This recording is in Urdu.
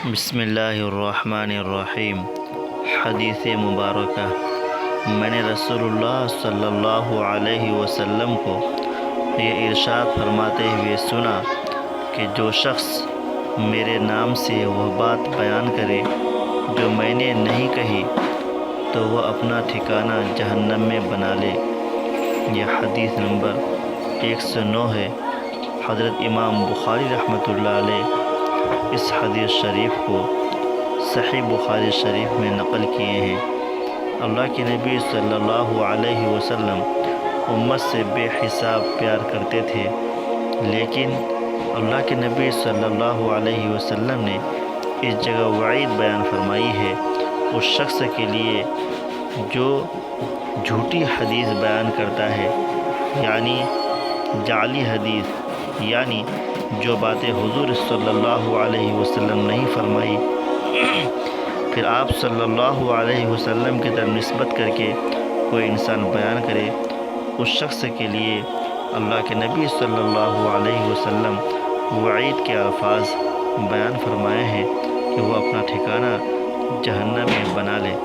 بسم اللہ الرحمن الرحیم۔ حدیث مبارکہ۔ میں نے رسول اللہ صلی اللہ علیہ وسلم کو یہ ارشاد فرماتے ہوئے سنا کہ جو شخص میرے نام سے وہ بات بیان کرے جو میں نے نہیں کہی تو وہ اپنا ٹھکانہ جہنم میں بنا لے۔ یہ حدیث نمبر 109 ہے۔ حضرت امام بخاری رحمۃ اللہ علیہ اس حدیث شریف کو صحیح بخاری شریف میں نقل کیے ہیں۔ اللہ کے نبی صلی اللہ علیہ وسلم امت سے بے حساب پیار کرتے تھے، لیکن اللہ کے نبی صلی اللہ علیہ وسلم نے اس جگہ وعید بیان فرمائی ہے اس شخص کے لیے جو جھوٹی حدیث بیان کرتا ہے، یعنی جعلی حدیث، یعنی جو باتیں حضور صلی اللہ علیہ وسلم نہیں فرمائی پھر آپ صلی اللہ علیہ وسلم کی طرف نسبت کر کے کوئی انسان بیان کرے، اس شخص کے لیے اللہ کے نبی صلی اللہ علیہ وسلم وعید کے الفاظ بیان فرمائے ہیں کہ وہ اپنا ٹھکانہ جہنم میں بنا لے۔